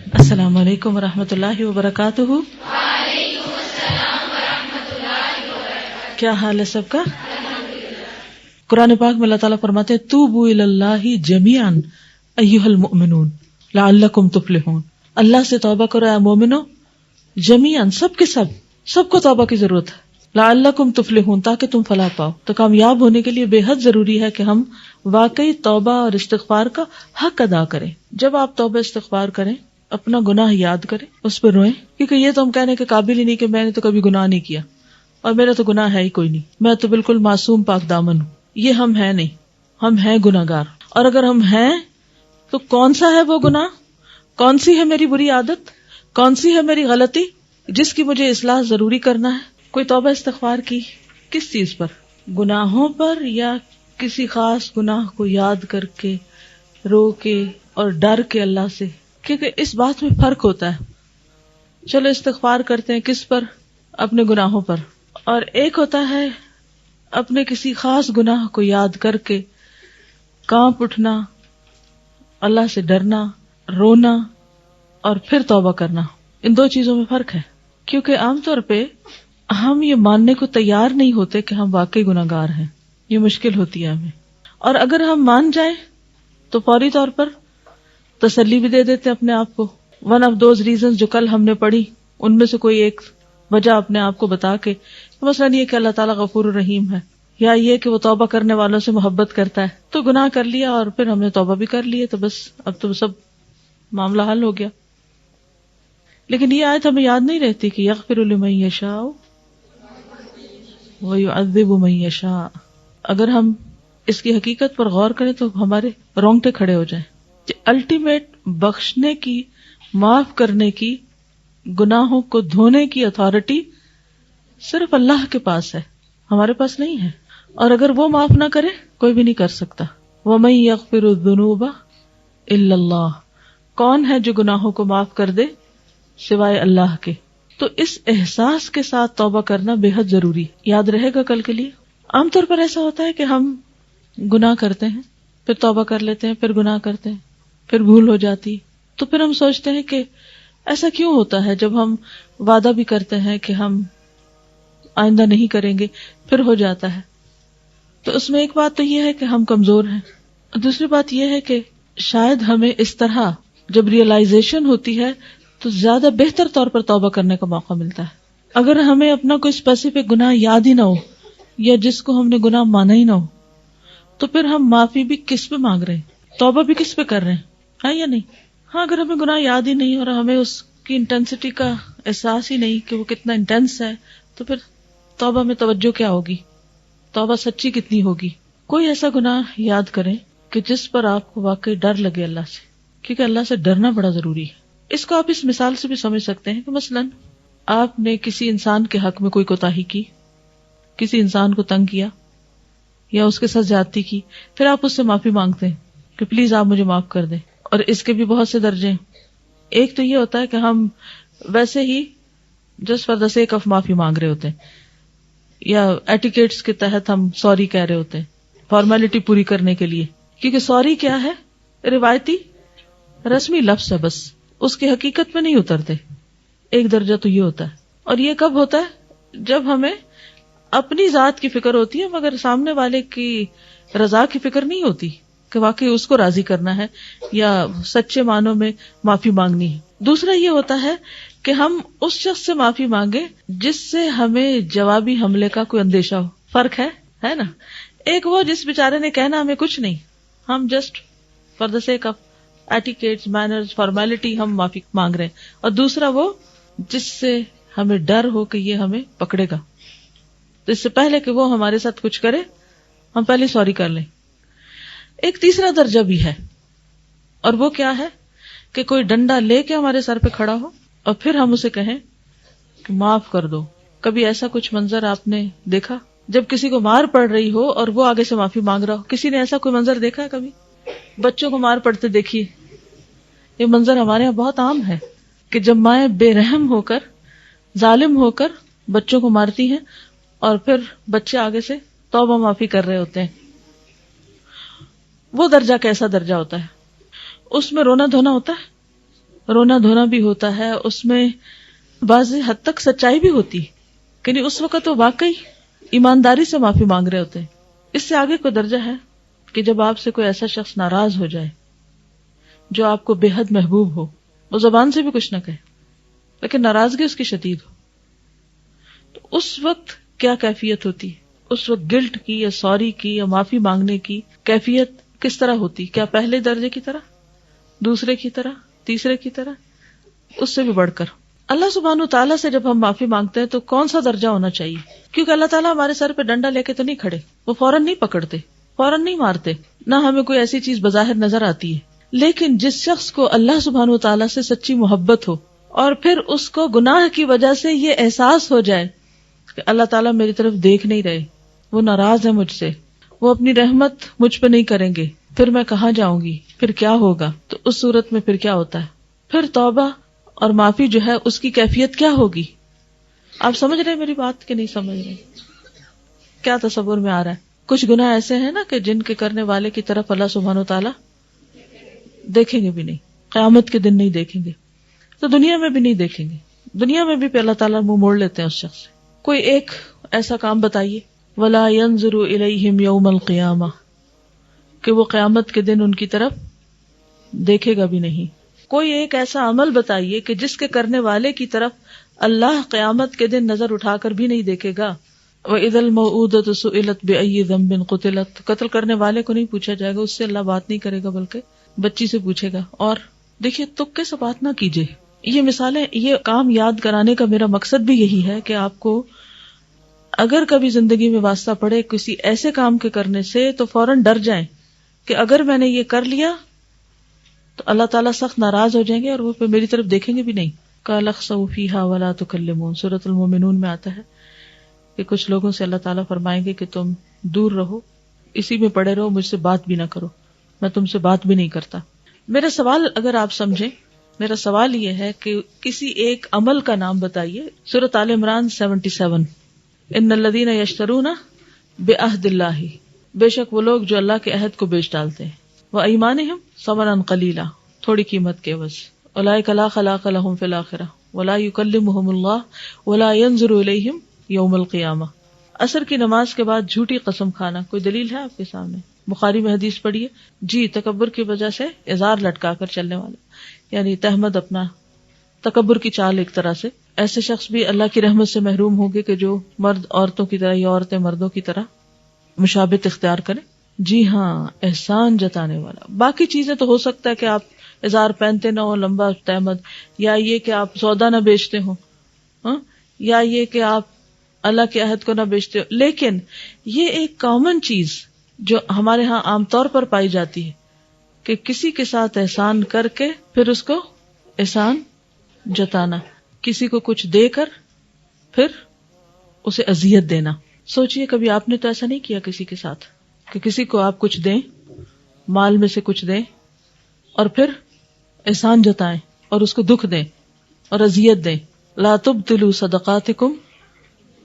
السلام علیکم ورحمۃ اللہ وبرکاتہ. کیا حال ہے سب کا؟ قرآن پاک میں اللہ تعالیٰ فرماتے ہیں توبوا الی اللہ جمیعا ایھا المؤمنون لعلکم تفلحون. اللہ سے توبہ کرو اے مومنو، جمیعا سب کے سب کو توبہ کی ضرورت ہے. لعلکم تفلحون تاکہ تم فلاح پاؤ. تو کامیاب ہونے کے لیے بے حد ضروری ہے کہ ہم واقعی توبہ اور استغفار کا حق ادا کریں. جب آپ توبہ استغفار کریں، اپنا گناہ یاد کریں، اس پہ روئیں، کیونکہ یہ تو ہم کہنے کے قابل ہی نہیں کہ میں نے تو کبھی گناہ نہیں کیا اور میرا تو گناہ ہے ہی کوئی نہیں، میں تو بالکل معصوم پاک دامن ہوں. یہ ہم ہیں نہیں، ہم ہیں گناہ گار. اور اگر ہم ہیں تو کون سا ہے وہ گناہ، کون سی ہے میری بری عادت، کون سی ہے میری غلطی جس کی مجھے اصلاح ضروری کرنا ہے. کوئی توبہ استغفار کی کس چیز پر؟ گناہوں پر یا کسی خاص گناہ کو یاد کر کے رو کے اور ڈر کے اللہ سے؟ کیونکہ اس بات میں فرق ہوتا ہے. چلو استغفار کرتے ہیں کس پر؟ اپنے گناہوں پر. اور ایک ہوتا ہے اپنے کسی خاص گناہ کو یاد کر کے کانپ اٹھنا، اللہ سے ڈرنا، رونا اور پھر توبہ کرنا. ان دو چیزوں میں فرق ہے، کیونکہ عام طور پہ ہم یہ ماننے کو تیار نہیں ہوتے کہ ہم واقعی گناہ گار ہیں. یہ مشکل ہوتی ہے ہمیں. اور اگر ہم مان جائیں تو فوری طور پر تسلی بھی دے دیتے اپنے آپ کو. ون آف دوز ریزنز جو کل ہم نے پڑھی، ان میں سے کوئی ایک وجہ اپنے آپ کو بتا کے، مثلاً یہ کہ اللہ تعالیٰ غفور الرحیم ہے، یا یہ کہ وہ توبہ کرنے والوں سے محبت کرتا ہے، تو گناہ کر لیا اور پھر ہم نے توبہ بھی کر لی تو بس اب تو سب معاملہ حل ہو گیا. لیکن یہ آیت ہمیں یاد نہیں رہتی کہ یغفر لمن یشاء ویعذب من یشاء. اگر ہم اس کی حقیقت پر غور کریں تو ہمارے رونگٹے کھڑے ہو جائیں کہ الٹیمیٹ بخشنے کی، معاف کرنے کی، گناہوں کو دھونے کی اتھارٹی صرف اللہ کے پاس ہے، ہمارے پاس نہیں ہے. اور اگر وہ معاف نہ کرے کوئی بھی نہیں کر سکتا. وَمَن يَغْفِرُ الذُّنُوبَ إِلَّا اللَّهُ. کون ہے جو گناہوں کو معاف کر دے سوائے اللہ کے. تو اس احساس کے ساتھ توبہ کرنا بے حد ضروری. یاد رہے گا کل کے لیے. عام طور پر ایسا ہوتا ہے کہ ہم گناہ کرتے ہیں، پھر توبہ کر لیتے ہیں، پھر گناہ کرتے ہیں، پھر بھول ہو جاتی، تو پھر ہم سوچتے ہیں کہ ایسا کیوں ہوتا ہے. جب ہم وعدہ بھی کرتے ہیں کہ ہم آئندہ نہیں کریں گے، پھر ہو جاتا ہے. تو اس میں ایک بات تو یہ ہے کہ ہم کمزور ہیں، دوسری بات یہ ہے کہ شاید ہمیں اس طرح جب ریئلائزیشن ہوتی ہے تو زیادہ بہتر طور پر توبہ کرنے کا موقع ملتا ہے. اگر ہمیں اپنا کوئی اسپیسیفک گناہ یاد ہی نہ ہو یا جس کو ہم نے گناہ مانا ہی نہ ہو، تو پھر ہم معافی بھی کس پہ مانگ رہے ہیں، توبہ بھی کس پہ کر رہے ہیں، ہے یا نہیں؟ ہاں، اگر ہمیں گناہ یاد ہی نہیں اور ہمیں اس کی انٹینسٹی کا احساس ہی نہیں کہ وہ کتنا انٹینس ہے، تو پھر توبہ میں توجہ کیا ہوگی، توبہ سچی کتنی ہوگی. کوئی ایسا گناہ یاد کریں کہ جس پر آپ کو واقعی ڈر لگے اللہ سے، کیونکہ اللہ سے ڈرنا بڑا ضروری ہے. اس کو آپ اس مثال سے بھی سمجھ سکتے ہیں کہ مثلاً آپ نے کسی انسان کے حق میں کوئی کوتاہی کی، کسی انسان کو تنگ کیا یا اس کے ساتھ زیادتی کی، پھر آپ اس سے معافی مانگتے ہیں کہ پلیز آپ مجھے معاف کر دیں. اور اس کے بھی بہت سے درجے ہیں. ایک تو یہ ہوتا ہے کہ ہم ویسے he just for the sake of معافی مانگ رہے ہوتے ہیں، یا ایٹیکیٹس کے تحت ہم سوری کہہ رہے ہوتے ہیں فارمیلٹی پوری کرنے کے لیے. کیونکہ سوری کیا ہے؟ روایتی رسمی لفظ ہے، بس اس کی حقیقت میں نہیں اترتے. ایک درجہ تو یہ ہوتا ہے. اور یہ کب ہوتا ہے؟ جب ہمیں اپنی ذات کی فکر ہوتی ہے مگر سامنے والے کی رضا کی فکر نہیں ہوتی کہ واقعی اس کو راضی کرنا ہے یا سچے معنوں میں معافی مانگنی ہے. دوسرا یہ ہوتا ہے کہ ہم اس شخص سے معافی مانگے جس سے ہمیں جوابی حملے کا کوئی اندیشہ ہو. فرق ہے نا. ایک وہ جس بیچارے نے کہنا ہمیں کچھ نہیں، ہم just for the sake of etiquettes, manners, formality ہم معافی مانگ رہے ہیں. اور دوسرا وہ جس سے ہمیں ڈر ہو کہ یہ ہمیں پکڑے گا، تو اس سے پہلے کہ وہ ہمارے ساتھ کچھ کرے ہم پہلے سوری کر لیں. ایک تیسرا درجہ بھی ہے، اور وہ کیا ہے کہ کوئی ڈنڈا لے کے ہمارے سر پہ کھڑا ہو اور پھر ہم اسے کہیں کہ معاف کر دو. کبھی ایسا کچھ منظر آپ نے دیکھا جب کسی کو مار پڑ رہی ہو اور وہ آگے سے معافی مانگ رہا ہو؟ کسی نے ایسا کوئی منظر دیکھا ہے کبھی؟ بچوں کو مار پڑتے دیکھیے، یہ منظر ہمارے یہاں بہت عام ہے کہ جب مائیں بے رحم ہو کر، ظالم ہو کر بچوں کو مارتی ہیں اور پھر بچے آگے سے توبہ معافی کر رہے ہوتے ہیں. وہ درجہ کیسا درجہ ہوتا ہے؟ اس میں رونا دھونا ہوتا ہے، رونا دھونا بھی ہوتا ہے، اس میں بعض حد تک سچائی بھی ہوتی ہے، یعنی اس وقت وہ واقعی ایمانداری سے معافی مانگ رہے ہوتے ہیں. اس سے آگے کوئی درجہ ہے کہ جب آپ سے کوئی ایسا شخص ناراض ہو جائے جو آپ کو بے حد محبوب ہو، وہ زبان سے بھی کچھ نہ کہے لیکن ناراضگی اس کی شدید ہو، تو اس وقت کیا کیفیت ہوتی ہے؟ اس وقت گلٹ کی یا سوری کی یا معافی مانگنے کی کیفیت کس طرح ہوتی؟ کیا پہلے درجے کی طرح، دوسرے کی طرح، تیسرے کی طرح، اس سے بھی بڑھ کر؟ اللہ سبحانہ و تعالیٰ سے جب ہم معافی مانگتے ہیں تو کون سا درجہ ہونا چاہیے؟ کیونکہ اللہ تعالیٰ ہمارے سر پہ ڈنڈا لے کے تو نہیں کھڑے، وہ فوراً نہیں پکڑتے، فوراً نہیں مارتے، نہ ہمیں کوئی ایسی چیز بظاہر نظر آتی ہے. لیکن جس شخص کو اللہ سبحانہ و تعالیٰ سے سچی محبت ہو اور پھر اس کو گناہ کی وجہ سے یہ احساس ہو جائے کہ اللہ تعالیٰ میری طرف دیکھ نہیں رہے، وہ ناراض ہے مجھ سے، وہ اپنی رحمت مجھ پہ نہیں کریں گے، پھر میں کہاں جاؤں گی، پھر کیا ہوگا، تو اس صورت میں پھر کیا ہوتا ہے؟ پھر توبہ اور معافی جو ہے اس کی کیفیت کیا ہوگی؟ آپ سمجھ رہے ہیں میری بات کہ نہیں سمجھ رہے؟ کیا تصور میں آ رہا ہے؟ کچھ گناہ ایسے ہیں نا کہ جن کے کرنے والے کی طرف اللہ سبحانہ و تعالیٰ دیکھیں گے بھی نہیں، قیامت کے دن نہیں دیکھیں گے، تو دنیا میں بھی نہیں دیکھیں گے، دنیا میں بھی اللہ تعالیٰ منہ موڑ لیتے ہیں اس شخص سے. کوئی ایک ایسا کام بتائیے، وَلَا يَنظُرُ إِلَيْهِمْ يَوْمَ الْقِيَامَةِ، کہ وہ قیامت کے دن ان کی طرف دیکھے گا بھی نہیں. کوئی ایک ایسا عمل بتائیے کہ جس کے کرنے والے کی طرف اللہ قیامت کے دن نظر اٹھا کر بھی نہیں دیکھے گا. وَإِذَا الْمَوْءُودَةُ سُئِلَتْ بِأَيِّ ذَنبٍ قُتِلَتْ، قتل کرنے والے کو نہیں پوچھا جائے گا، اس سے اللہ بات نہیں کرے گا بلکہ بچی سے پوچھے گا. اور دیکھیے تکے سے بات نہ کیجیے. یہ مثالیں، یہ کام یاد کرانے کا میرا مقصد بھی یہی ہے کہ آپ کو اگر کبھی زندگی میں واسطہ پڑے کسی ایسے کام کے کرنے سے تو فوراً ڈر جائیں کہ اگر میں نے یہ کر لیا تو اللہ تعالیٰ سخت ناراض ہو جائیں گے اور وہ پھر میری طرف دیکھیں گے بھی نہیں. قَالَ اخْسَئُوا فِيهَا وَلَا تُكَلِّمُونَ، سورۃ المومنون میں آتا ہے کہ کچھ لوگوں سے اللہ تعالیٰ فرمائیں گے کہ تم دور رہو، اسی میں پڑے رہو، مجھ سے بات بھی نہ کرو، میں تم سے بات بھی نہیں کرتا. میرا سوال اگر آپ سمجھیں، میرا سوال یہ ہے کہ کسی ایک عمل کا نام بتائیے. سورۃ آل عمران 77، ان الذین یشترون بعہد اللہ، بے شک وہ لوگ جو اللہ کے عہد کو بیچ ڈالتے ہیں، وایمانہم ثمنا قلیلا، تھوڑی قیمت کے عوض، اولئک لا خلاق لہم فی الآخرہ ولا یکلمہم اللہ ولا ینظر الیہم یوم القیامہ. عصر کی نماز کے بعد جھوٹی قسم کھانا، کوئی دلیل ہے آپ کے سامنے؟ بخاری میں حدیث پڑھیے. جی، تکبر کی وجہ سے ازار لٹکا کر چلنے والا، یعنی تہمد، اپنا تکبر کی چال ایک طرح سے. ایسے شخص بھی اللہ کی رحمت سے محروم ہوگے کہ جو مرد عورتوں کی طرح یا عورتیں مردوں کی طرح مشابہت اختیار کریں. جی ہاں، احسان جتانے والا. باقی چیزیں تو ہو سکتا ہے کہ آپ ازار پہنتے نہ ہو لمبا تہمد، یا یہ کہ آپ سودا نہ بیچتے ہو، یا یہ کہ آپ اللہ کے عہد کو نہ بیچتے ہو، لیکن یہ ایک کامن چیز جو ہمارے ہاں عام طور پر پائی جاتی ہے کہ کسی کے ساتھ احسان کر کے پھر اس کو احسان جتانا، کسی کو کچھ دے کر پھر اسے اذیت دینا. سوچئے کبھی آپ نے تو ایسا نہیں کیا کسی کے ساتھ کہ کسی کو آپ کچھ دیں، مال میں سے کچھ دیں اور پھر احسان جتائیں اور اس کو دکھ دیں اور اذیت دیں. لا تبطلوا صدقاتکم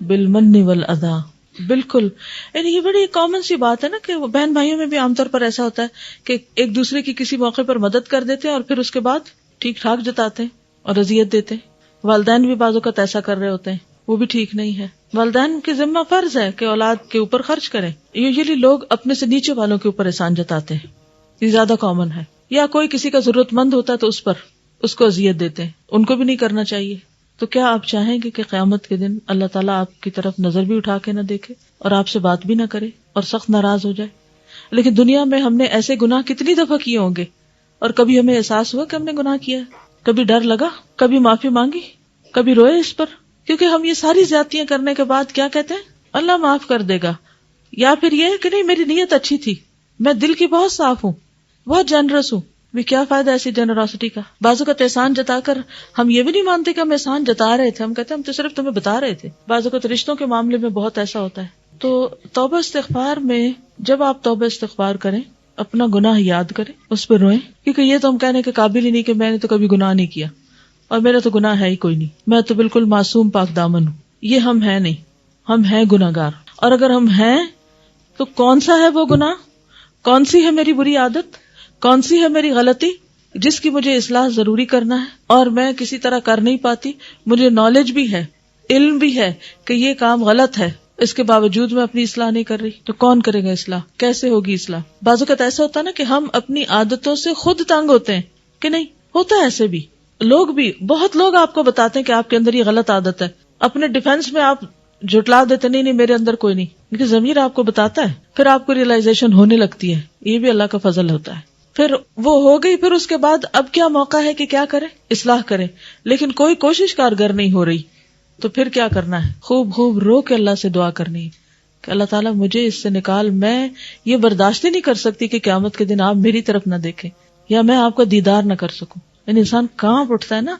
بالمن والاذى. بالکل، یعنی یہ بڑی کامن سی بات ہے نا کہ بہن بھائیوں میں بھی عام طور پر ایسا ہوتا ہے کہ ایک دوسرے کی کسی موقع پر مدد کر دیتے ہیں اور پھر اس کے بعد ٹھیک ٹھاک جتاتے ہیں اور اذیت دیتے ہیں. والدین بھی بعض اوقات ایسا کر رہے ہوتے ہیں، وہ بھی ٹھیک نہیں ہے. والدین کے ذمہ فرض ہے کہ اولاد کے اوپر خرچ کریں. یوزلی لوگ اپنے سے نیچے والوں کے اوپر احسان جتاتے ہیں، یہ زیادہ کامن ہے. یا کوئی کسی کا ضرورت مند ہوتا ہے تو اس پر اس کو اذیت دیتے ہیں، ان کو بھی نہیں کرنا چاہیے. تو کیا آپ چاہیں گے کہ قیامت کے دن اللہ تعالیٰ آپ کی طرف نظر بھی اٹھا کے نہ دیکھے اور آپ سے بات بھی نہ کرے اور سخت ناراض ہو جائے؟ لیکن دنیا میں ہم نے ایسے گناہ کتنی دفعہ کیے ہوں گے اور کبھی ہمیں احساس ہوا کہ ہم نے گناہ کیا ہے، کبھی ڈر لگا، کبھی معافی مانگی، کبھی روئے اس پر، کیونکہ ہم یہ ساری زیادتیاں کرنے کے بعد کیا کہتے ہیں؟ اللہ معاف کر دے گا. یا پھر یہ کہ نہیں، میری نیت اچھی تھی، میں دل کی بہت صاف ہوں، بہت جنرس ہوں. بھی کیا فائدہ ایسی جنراسٹی کا؟ بعض اوقات احسان جتا کر ہم یہ بھی نہیں مانتے کہ ہم احسان جتا رہے تھے، ہم کہتے ہیں ہم تو صرف تمہیں بتا رہے تھے. بعض اوقات رشتوں کے معاملے میں بہت ایسا ہوتا ہے. تو توبہ استغفار میں جب آپ توبہ استغفار کریں، اپنا گناہ یاد کریں، اس پہ روئیں، کیونکہ یہ تو ہم کہنے کے قابل ہی نہیں کہ میں نے تو کبھی گناہ نہیں کیا اور میرا تو گناہ ہے ہی کوئی نہیں، میں تو بالکل معصوم پاک دامن ہوں. یہ ہم ہیں نہیں، ہم ہیں گناہگار. اور اگر ہم ہیں تو کون سا ہے وہ گناہ، کون سی ہے میری بری عادت، کون سی ہے میری غلطی جس کی مجھے اصلاح ضروری کرنا ہے اور میں کسی طرح کر نہیں پاتی، مجھے نالج بھی ہے، علم بھی ہے کہ یہ کام غلط ہے، اس کے باوجود میں اپنی اصلاح نہیں کر رہی، تو کون کرے گا اصلاح؟ کیسے ہوگی اصلاح؟ بعض اوقات ایسا ہوتا ہے نا کہ ہم اپنی عادتوں سے خود تنگ ہوتے ہیں کہ نہیں، ہوتا ہے ایسے بھی، لوگ بھی، بہت لوگ آپ کو بتاتے ہیں کہ آپ کے اندر یہ غلط عادت ہے، اپنے ڈیفنس میں آپ جھٹلا دیتے، نہیں میرے اندر کوئی نہیں، کیونکہ ضمیر آپ کو بتاتا ہے، پھر آپ کو ریئلائزیشن ہونے لگتی ہے، یہ بھی اللہ کا فضل ہوتا ہے، پھر وہ ہو گئی، پھر اس کے بعد اب کیا موقع ہے کہ کیا کرے؟ اصلاح کرے، لیکن کوئی کوشش کارگر نہیں ہو رہی، تو پھر کیا کرنا ہے؟ خوب خوب رو کے اللہ سے دعا کرنی ہے کہ اللہ تعالیٰ مجھے اس سے نکال، میں یہ برداشت ہی نہیں کر سکتی کہ قیامت کے دن آپ میری طرف نہ دیکھیں یا میں آپ کا دیدار نہ کر سکوں. یعنی انسان کانپ اٹھتا ہے نا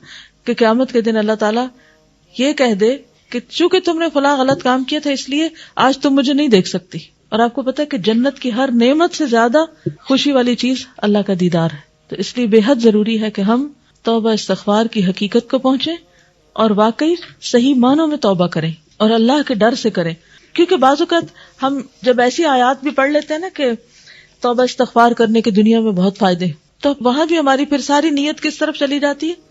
کہ قیامت کے دن اللہ تعالیٰ یہ کہہ دے کہ چونکہ تم نے فلاں غلط کام کیا تھا اس لیے آج تم مجھے نہیں دیکھ سکتی. اور آپ کو پتا ہے کہ جنت کی ہر نعمت سے زیادہ خوشی والی چیز اللہ کا دیدار ہے. تو اس لیے بے حد ضروری ہے کہ ہم توبہ استغفار کی حقیقت کو پہنچیں اور واقعی صحیح معنوں میں توبہ کریں اور اللہ کے ڈر سے کریں. کیونکہ بعض اوقات ہم جب ایسی آیات بھی پڑھ لیتے ہیں نا کہ توبہ استغفار کرنے کے دنیا میں بہت فائدے، تو وہاں بھی ہماری پھر ساری نیت کس طرف چلی جاتی ہے؟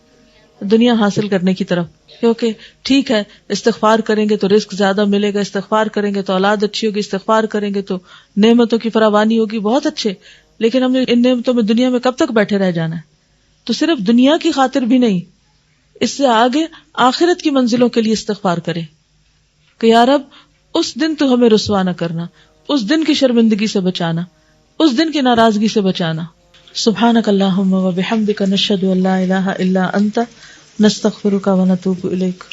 دنیا حاصل کرنے کی طرف. کیونکہ ٹھیک ہے استغفار کریں گے تو رزق زیادہ ملے گا، استغفار کریں گے تو اولاد اچھی ہوگی، استغفار کریں گے تو نعمتوں کی فراوانی ہوگی، بہت اچھے، لیکن ہم نے ان نعمتوں میں دنیا میں کب تک بیٹھے رہ جانا ہے؟ تو صرف دنیا کی خاطر بھی نہیں، اس سے آگے آخرت کی منزلوں کے لیے استغفار کریں کہ یا رب اس دن تو ہمیں رسوا نہ کرنا، اس دن کی شرمندگی سے بچانا، اس دن کی ناراضگی سے بچانا. سبحانک اللہم و بحمدک نشہد ان لا الہ الا انت نستغفرک و نتوب الیک.